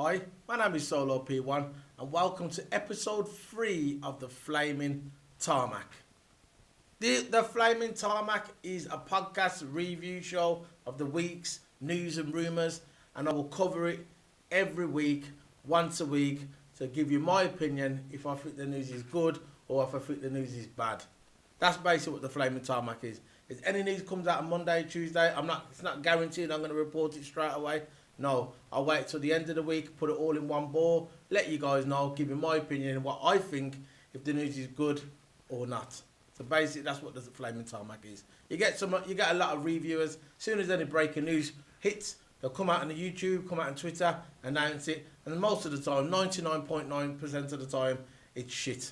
Hi, my name is Solo P1 and welcome to episode 3 of the Flaming Tarmac. The Flaming Tarmac is a podcast review show of the week's news and rumours, and I will cover it every week, once a week, to give you my opinion if I think the news is good or if I think the news is bad. That's basically what the Flaming Tarmac is. If any news comes out on Monday, Tuesday, it's not guaranteed I'm going to report it straight away. No, I'll wait till the end of the week, put it all in one ball, let you guys know, give you my opinion and what I think if the news is good or not. So basically, that's what the Flaming Tarmac is. You get a lot of reviewers. As soon as any breaking news hits, they'll come out on the YouTube, come out on Twitter, announce it, and most of the time, 99.9% of the time, it's shit.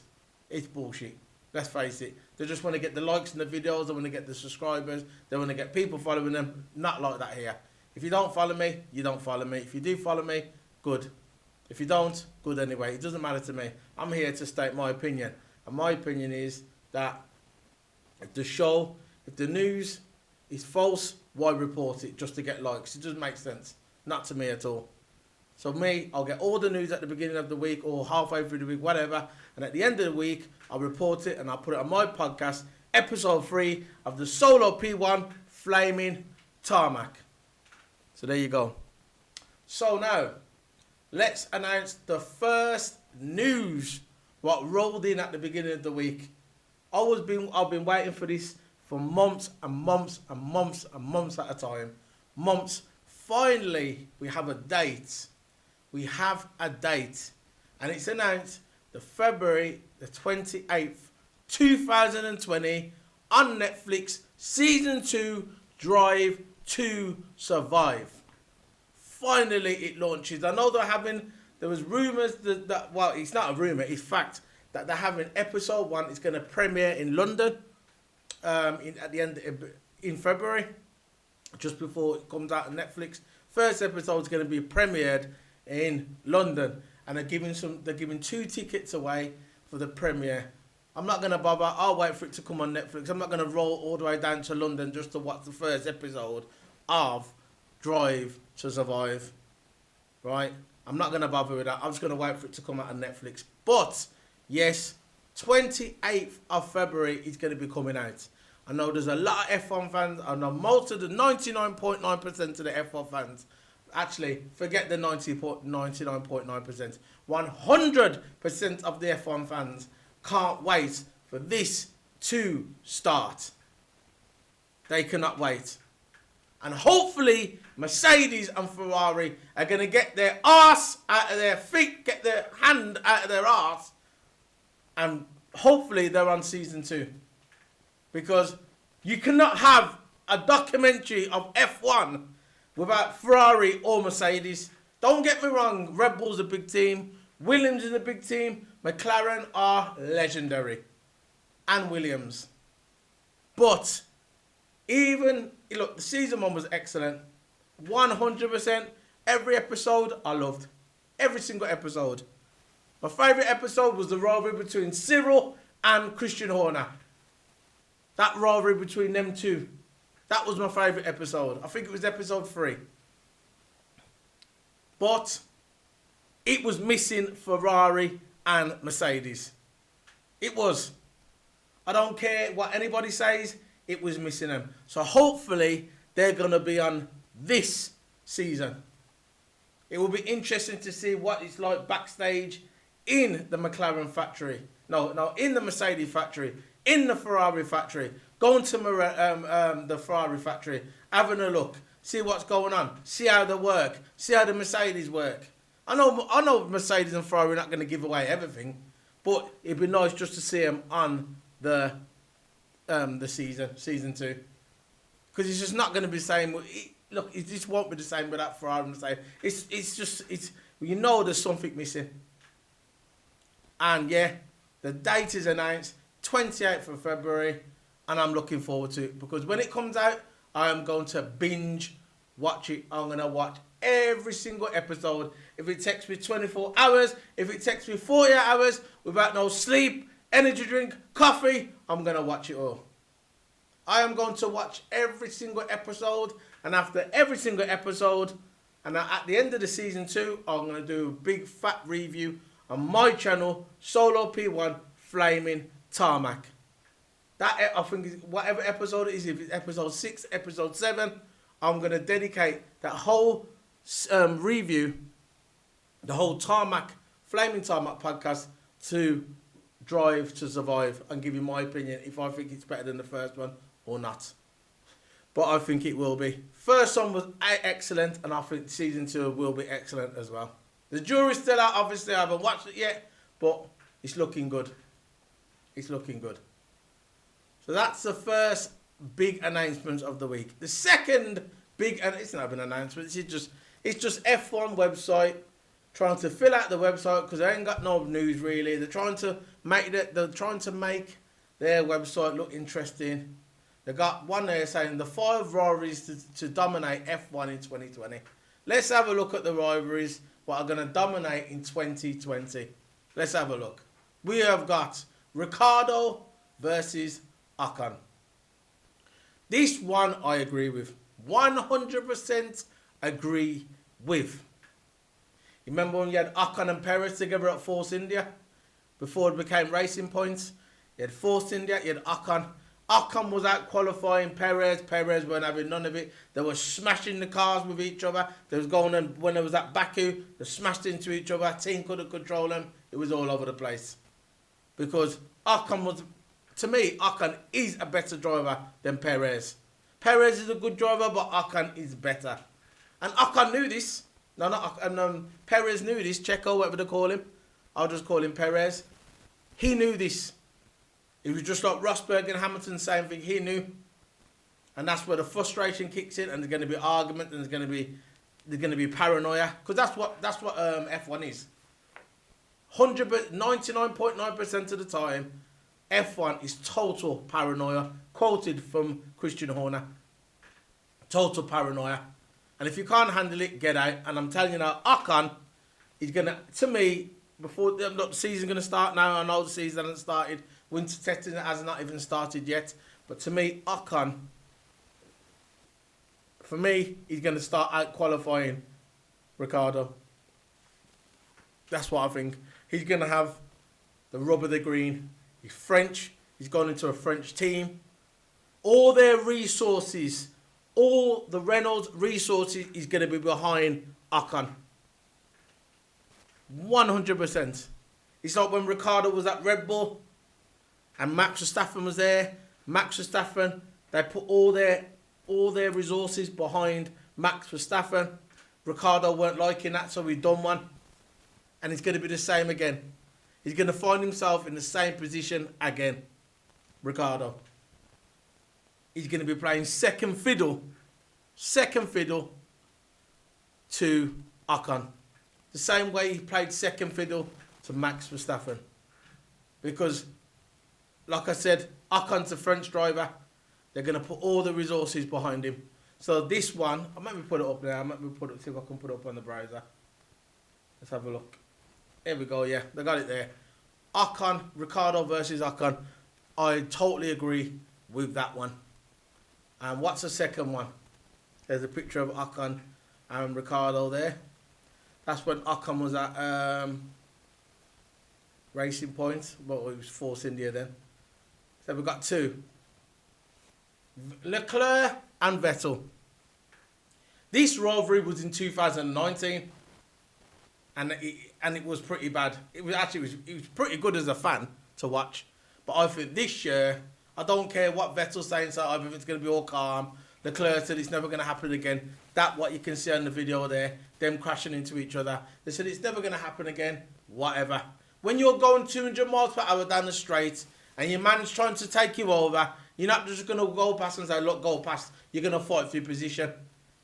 It's bullshit. Let's face it. They just want to get the likes and the videos. They want to get the subscribers. They want to get people following them. Not like that here. If you don't follow me, you don't follow me. If you do follow me, good. If you don't, good anyway. It doesn't matter to me. I'm here to state my opinion. And my opinion is that if the news is false, why report it just to get likes? It doesn't make sense. Not to me at all. So me, I'll get all the news at the beginning of the week or halfway through the week, whatever. And at the end of the week, I'll report it and I'll put it on my podcast, episode 3 of the Solo P1 Flaming Tarmac. So there you go. So now, let's announce the first news what rolled in at the beginning of the week. I've been waiting for this for months and months and months and months at a time. Months. Finally, we have a date. We have a date. And it's announced the February the 28th, 2020 on Netflix, Season 2, Drive to Survive. Finally, it launches. I know there was rumours that well, it's not a rumour, it's fact, that they're having episode 1. It's going to premiere in London in February, just before it comes out on Netflix. First episode is going to be premiered in London, and they're giving 2 tickets away for the premiere. I'm not going to bother. I'll wait for it to come on Netflix. I'm not going to roll all the way down to London just to watch the first episode of Drive to Survive. Right? I'm not going to bother with that. I'm just going to wait for it to come out on Netflix. But, yes, 28th of February is going to be coming out. I know there's a lot of F1 fans. I know most of the 99.9% of the F1 fans. Actually, forget the 99.9%. 100% of the F1 fans can't wait for this to start. They cannot wait. And hopefully, Mercedes and Ferrari are going to get their arse out of their feet, get their hand out of their arse, and hopefully they're on Season 2. Because you cannot have a documentary of F1 without Ferrari or Mercedes. Don't get me wrong, Red Bull's a big team, Williams is a big team, McLaren are legendary, and Williams. But the season 1 was excellent, 100%. Every episode I loved, every single episode. My favourite episode was the rivalry between Cyril and Christian Horner. That rivalry between them two, that was my favourite episode. I think it was episode 3. But it was missing Ferrari and Mercedes. It was. I don't care what anybody says, it was missing them. So hopefully they're going to be on this season. It will be interesting to see what it's like backstage in the McLaren factory. No, in the Mercedes factory, in the Ferrari factory. Going to the Ferrari factory, having a look, see what's going on, see how they work, see how the Mercedes work. I know Mercedes and Ferrari are not going to give away everything, but it'd be nice just to see them on the season 2, because it's just not going to be the same. It just won't be the same without Ferrari and Mercedes. It's there's something missing. And yeah, the date is announced, 28th of February, and I'm looking forward to it, because when it comes out, I am going to binge watch it. I'm going to watch every single episode. If it takes me 24 hours, if it takes me 40 hours without no sleep, energy drink, coffee, I'm going to watch it all. I am going to watch every single episode, and after every single episode, And at the end of the season 2, I'm going to do a big fat review on my channel, Solo P1 Flaming Tarmac. That, I think, is whatever episode it is, if it's episode 6, episode 7, I'm going to dedicate that whole review, the whole Tarmac, Flaming Tarmac podcast to Drive to Survive and give you my opinion if I think it's better than the first one or not. But I think it will be. First one was excellent, and I think season 2 will be excellent as well. The jury's still out, obviously. I haven't watched it yet, but it's looking good. It's looking good. So that's the first big announcement of the week. The second big, and it's not an announcement, it's just F1 website trying to fill out the website because they ain't got no news really. They're trying to make their website look interesting. They got one there saying the 5 rivalries to dominate F1 in 2020. Let's have a look at the rivalries what are going to dominate in 2020. Let's have a look. We have got Ricciardo versus Ocon. This one I agree with. 100% agree with. You remember when you had Ocon and Perez together at Force India? Before it became Racing Points? You had Force India, you had Ocon. Ocon was out qualifying Perez. Perez weren't having none of it. They were smashing the cars with each other. They was going on, when it was at Baku, they smashed into each other. Team couldn't control them. It was all over the place. Because Ocon was, to me, Ocon is a better driver than Perez. Perez is a good driver, but Ocon is better. And Ocon knew this. No, not Ocon. Perez knew this. Checo, whatever they call him. I'll just call him Perez. He knew this. It was just like Rosberg and Hamilton, same thing. He knew. And that's where the frustration kicks in, and there's going to be argument, and there's going to be paranoia. Because that's what F1 is. 99.9% of the time, F1 is total paranoia. Quoted from Christian Horner. Total paranoia. And if you can't handle it, get out. And I'm telling you now, Ocon is going to me, before the season's going to start now, I know the season hasn't started. Winter testing has not even started yet. But to me, Ocon, for me, he's going to start out qualifying Ricciardo. That's what I think. He's going to have the rub of the green. He's French. He's gone into a French team. All their resources, all the Renault resources is going to be behind Ocon. 100%. It's like when Ricciardo was at Red Bull and Max Verstappen was there. Max Verstappen, they put all their resources behind Max Verstappen. Ricciardo weren't liking that, so he done one. And it's going to be the same again. He's going to find himself in the same position again. Ricciardo. He's going to be playing second fiddle to Ocon. The same way he played second fiddle to Max Verstappen. Because, like I said, Ocon's a French driver. They're going to put all the resources behind him. So this one, I'll maybe put it up now. See if I can put it up on the browser. Let's have a look. Here we go, yeah. They got it there. Ocon, Ricciardo versus Ocon. I totally agree with that one. And what's the second one? There's a picture of Ocon and Ricciardo there. That's when Ocon was at Racing Point. Well, it was Force India then. So we've got two. Leclerc and Vettel. This rivalry was in 2019. And it was pretty bad. It was pretty good as a fan to watch. But I think this year, I don't care what Vettel's saying, so I think it's going to be all calm. Leclerc said it's never going to happen again. That what you can see on the video there, them crashing into each other. They said it's never going to happen again. Whatever. When you're going 200 miles per hour down the straight and your man's trying to take you over, you're not just going to go past and say, look, go past. You're going to fight for your position.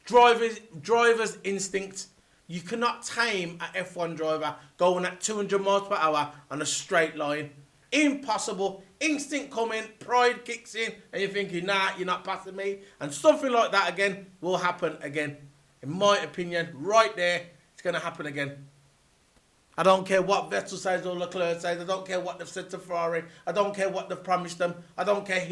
Driver's instinct. You cannot tame an F1 driver going at 200 miles per hour on a straight line. Impossible. Instinct coming, pride kicks in, and you're thinking, nah, you're not passing me. And something like that again will happen again. In my opinion, right there, it's going to happen again. I don't care what Vettel says or Leclerc says. I don't care what they've said to Ferrari. I don't care what they've promised them. I don't care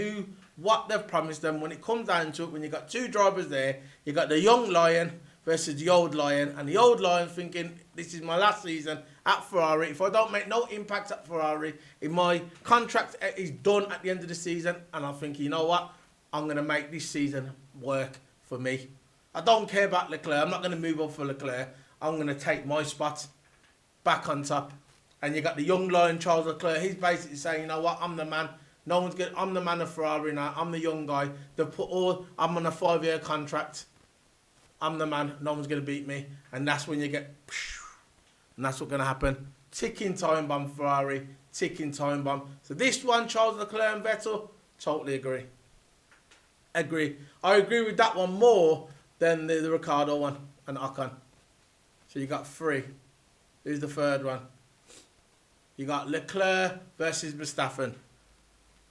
what they've promised them. When it comes down to it, when you've got two drivers there, you've got the young lion versus the old Lion. And the old Lion thinking, this is my last season at Ferrari. If I don't make no impact at Ferrari, if my contract is done at the end of the season, and I'm thinking, you know what? I'm going to make this season work for me. I don't care about Leclerc. I'm not going to move up for Leclerc. I'm going to take my spot back on top. And you got the young Lion, Charles Leclerc. He's basically saying, you know what? I'm the man. No one's good. I'm the man of Ferrari now. I'm the young guy. I'm on a 5-year contract. I'm the man. No one's going to beat me. And that's when you get... And that's what's going to happen. Ticking time bomb, Ferrari. Ticking time bomb. So this one, Charles Leclerc and Vettel, totally agree. I agree with that one more than the Ricciardo one and Ocon. So you got 3. Who's the third one? You got Leclerc versus Verstappen.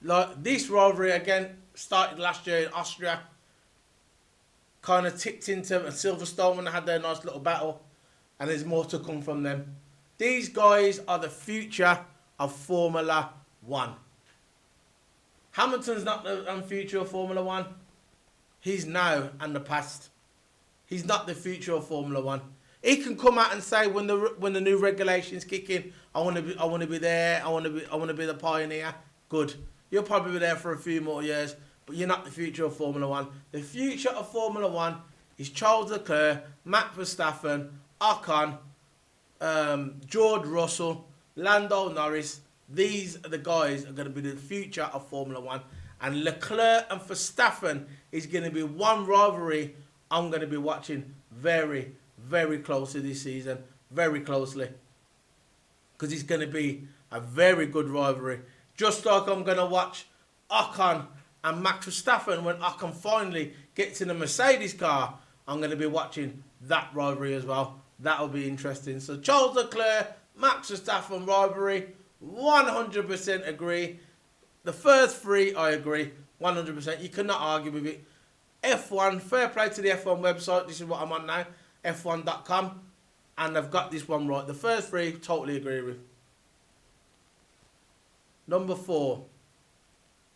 Like this rivalry again started last year in Austria. Kind of ticked into Silverstone when they had their nice little battle, and there's more to come from them. These guys are the future of Formula 1. Hamilton's not the future of Formula 1. He's now and the past. He's not the future of Formula 1. He can come out and say when the new regulations kick in, I want to be there. I want to be the pioneer. Good. You'll probably be there for a few more years, but you're not the future of Formula 1. The future of Formula 1 is Charles Leclerc, Max Verstappen, Ocon, George Russell, Lando Norris. These are the guys that are going to be the future of Formula 1. And Leclerc and Verstappen is going to be one rivalry I'm going to be watching very, very closely this season. Very closely. Because it's going to be a very good rivalry. Just like I'm going to watch Ocon and Max Verstappen when Ocon finally gets in a Mercedes car. I'm going to be watching that rivalry as well. That'll be interesting. So Charles Leclerc, Max Verstappen rivalry, 100% agree. The first 3, I agree, 100%. You cannot argue with it. F1, fair play to the F1 website. This is what I'm on now, f1.com. And I've got this one right. The first 3, totally agree with. Number 4,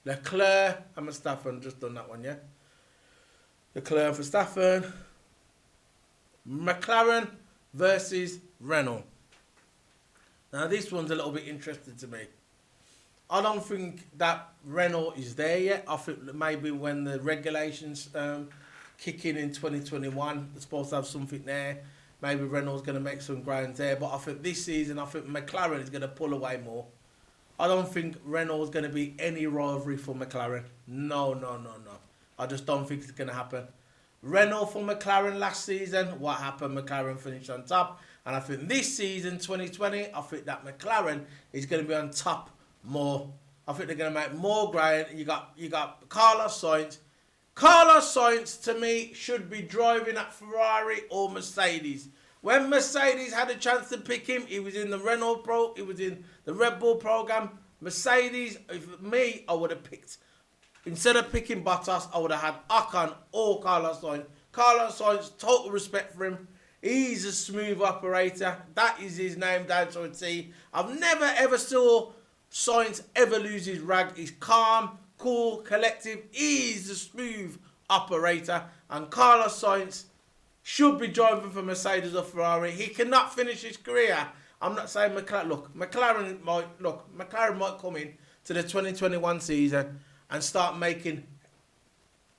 Leclerc and Verstappen. Just done that one, yeah? Leclerc and Verstappen. McLaren versus Renault. Now, this one's a little bit interesting to me. I don't think that Renault is there yet. I think that maybe when the regulations kick in 2021, they're supposed to have something there. Maybe Renault's going to make some ground there. But I think this season, I think McLaren is going to pull away more. I don't think Renault's going to be any rivalry for McLaren. No. I just don't think it's going to happen. Renault for McLaren last season, what happened? McLaren finished on top. And I think this season, 2020, I think that McLaren is going to be on top more. I think they're going to make more ground. You got Carlos Sainz. Carlos Sainz, to me, should be driving at Ferrari or Mercedes. When Mercedes had a chance to pick him, he was in the he was in the Red Bull program. Mercedes, if me, I would have picked, instead of picking Bottas, I would have had Ocon or Carlos Sainz. Carlos Sainz, total respect for him. He's a smooth operator. That is his name down to a T. I've never ever saw Sainz ever lose his rag. He's calm, cool, collective. He's a smooth operator. And Carlos Sainz should be driving for Mercedes or Ferrari. He cannot finish his career. I'm not saying McLaren. McLaren might come in to the 2021 season and start making.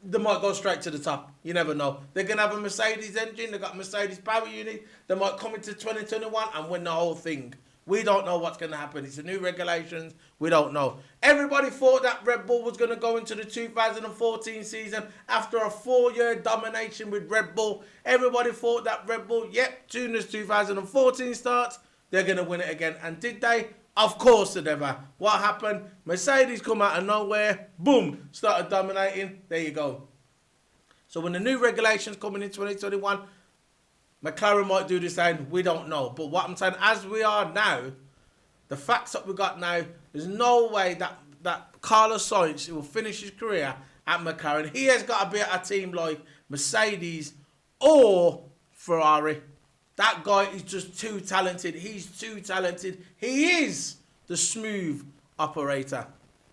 They might go straight to the top. You never know. They're going to have a Mercedes engine. They've got Mercedes power unit. They might come into 2021 and win the whole thing. We don't know what's going to happen. It's the new regulations. We don't know. Everybody thought that Red Bull was going to go into the 2014 season after a 4-year domination with Red Bull. Everybody thought that Red Bull, soon as 2014 starts, they're going to win it again. And did they? Of course they never. What happened? Mercedes come out of nowhere. Boom. Started dominating. There you go. So when the new regulations come in 2021, McLaren might do the same. We don't know. But what I'm saying, as we are now, the facts that we got now, there's no way that Carlos Sainz will finish his career at McLaren. He has got to be at a team like Mercedes or Ferrari. That guy is just too talented. He's too talented. He is the smooth operator.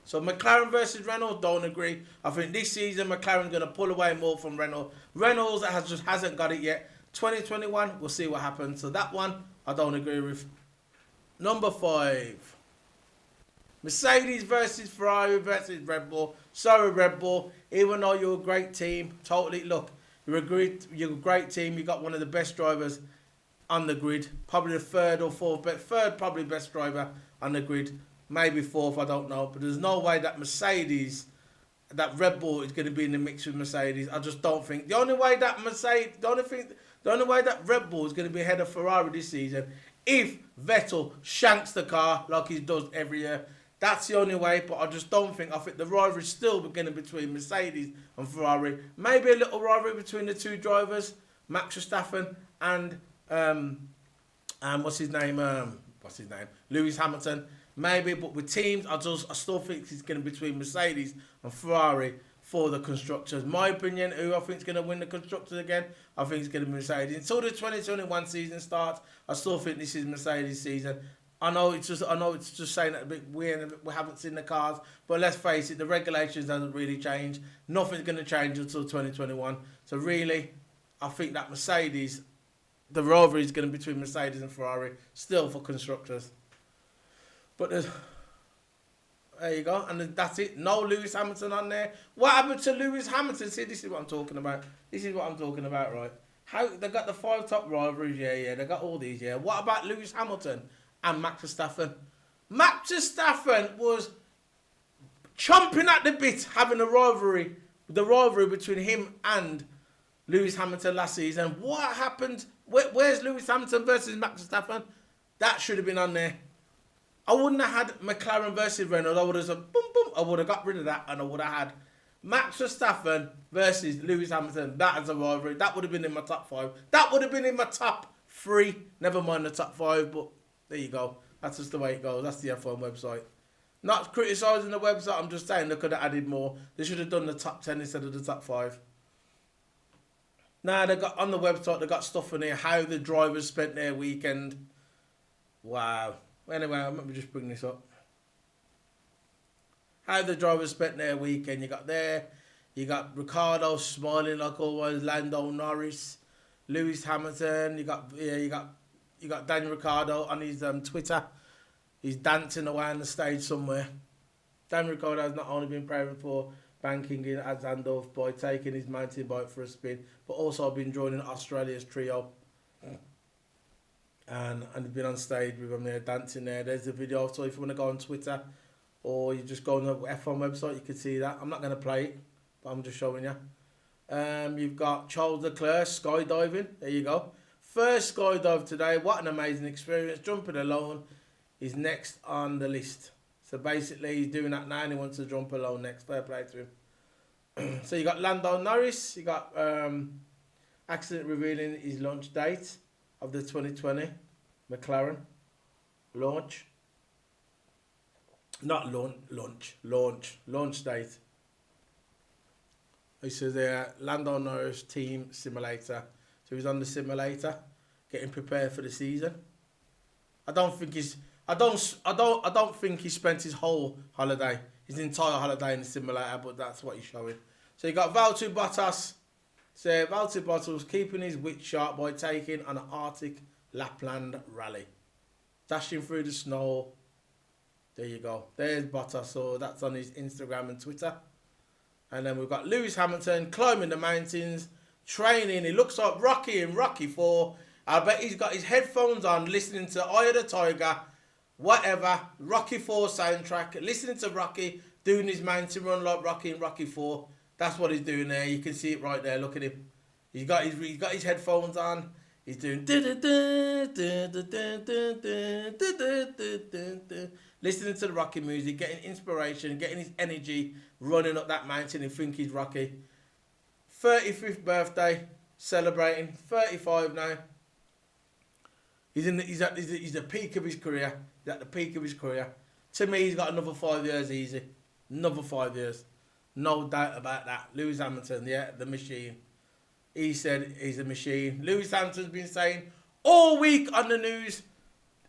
So McLaren versus Renault, don't agree. I think this season McLaren's going to pull away more from Renault. Renault just hasn't got it yet. 2021, we'll see what happens. So that one, I don't agree with. Number 5. Mercedes versus Ferrari versus Red Bull. Sorry, Red Bull. Even though you're a great team, totally, look, you're a great team. You got one of the best drivers on the grid. Probably the third or fourth, but third probably best driver on the grid. Maybe fourth, I don't know. But there's no way that Red Bull is going to be in the mix with Mercedes. I just don't think. The only way that Red Bull is going to be ahead of Ferrari this season, if Vettel shanks the car like he does every year. That's the only way, but I just don't think. I think the rivalry is still beginning between Mercedes and Ferrari. Maybe a little rivalry between the two drivers, Max Verstappen and what's his name? Lewis Hamilton. Maybe, but with teams, I still think it's going to be between Mercedes and Ferrari for the constructors. My opinion, who I think is going to win the constructors again, I think it's going to be Mercedes. Until the 2021 season starts, I still think this is Mercedes' season. I know it's just saying that a bit weird. We haven't seen the cars, but let's face it, the regulations hasn't really changed. Nothing's going to change until 2021. So really, I think that the rivalry is going to be between Mercedes and Ferrari still for constructors. But there you go, and that's it. No Lewis Hamilton on there. What happened to Lewis Hamilton? See, this is what I'm talking about. Right? How they got the 5 top rivalries? Yeah. They got all these. Yeah. What about Lewis Hamilton and Max Verstappen? Max Verstappen was chomping at the bit, having the rivalry between him and Lewis Hamilton last season. What happened? Where's Lewis Hamilton versus Max Verstappen? That should have been on there. I wouldn't have had McLaren versus Renault. I would have said, boom, boom. I would have got rid of that, and I would have had Max Verstappen versus Lewis Hamilton. That is a rivalry. That would have been in my top 5. That would have been in my top 3. Never mind the top 5, but there you go. That's just the way it goes. That's the F1 website. Not criticising the website. I'm just saying they could have added more. They should have done the top 10 instead of the top 5. Now, they got on the website, they got stuff in here, how the drivers spent their weekend. Wow. Anyway, let me just bring this up. How the drivers spent their weekend. You got Ricciardo smiling like always, Lando Norris, Lewis Hamilton. You got Daniel Ricciardo on his Twitter. He's dancing away on the stage somewhere. Daniel Ricciardo has not only been preparing for banking in at Zandorf by taking his mountain bike for a spin, but also been joining Australia's trio. And he's been on stage with them there, dancing there. There's the video. So if you want to go on Twitter or you just go on the F1 website, you can see that. I'm not going to play it, but I'm just showing you. You've got Charles Leclerc skydiving. There you go. First skydive today. What an amazing experience. Jumping alone is next on the list. So basically, he's doing that now and he wants to jump alone next. Fair play to him. So you got Lando Norris. You got accident revealing his launch date of the 2020 McLaren launch. Not launch date. This is the Lando Norris team simulator. So he's on the simulator, getting prepared for the season. I don't think he spent his whole holiday, his entire holiday in the simulator, but that's what he's showing. So you got Valtteri Bottas. So Valtteri Bottas keeping his wit sharp by taking on an Arctic Lapland rally. Dashing through the snow. There you go. There's Bottas. So that's on his Instagram and Twitter. And then we've got Lewis Hamilton climbing the mountains, training. He looks like Rocky in Rocky 4. I bet he's got his headphones on, listening to Eye of the Tiger, whatever, Rocky 4 soundtrack, listening to Rocky, doing his mountain run like Rocky in Rocky 4. That's what he's doing there. You can see it right there. Look at him. He's got his headphones on. He's doing listening to the Rocky music, getting inspiration, getting his energy, running up that mountain and think he's Rocky. 35th birthday, celebrating. 35 now. He's at the peak of his career. He's at the peak of his career. To me, he's got another 5 years easy. Another 5 years. No doubt about that. Lewis Hamilton, yeah, the machine. He said he's a machine. Lewis Hamilton's been saying all week on the news.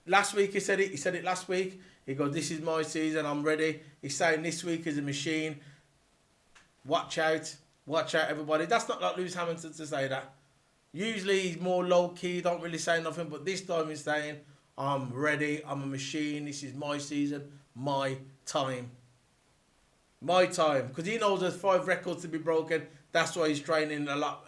Last week he said it. He said it last week. He goes, "This is my season. I'm ready." He's saying this week is a machine. Watch out, everybody. That's not like Lewis Hamilton to say that. Usually he's more low key, don't really say nothing, but this time he's saying, I'm ready, I'm a machine, this is my season, my time. My time. Because he knows there's 5 records to be broken. That's why he's training a lot.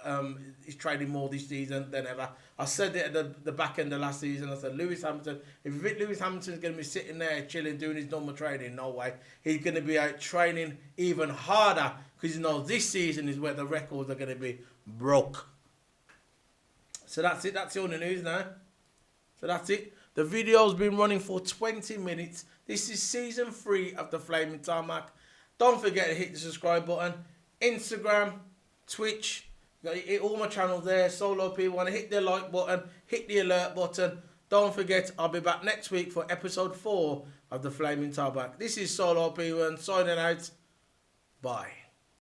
He's training more this season than ever. I said it at the back end of last season. I said, Lewis Hamilton, if you think Lewis Hamilton's going to be sitting there chilling, doing his normal training, no way. He's going to be out training even harder because he knows this season is where the records are going to be broke. So that's it. That's all the news now. So that's it. The video's been running for 20 minutes. This is season 3 of the Flaming Tarmac. Don't forget to hit the subscribe button. Instagram, Twitch, all my channels there. Solo P1. Hit the like button. Hit the alert button. Don't forget, I'll be back next week for episode 4 of the Flaming Tarmac. This is Solo P1 signing out. Bye.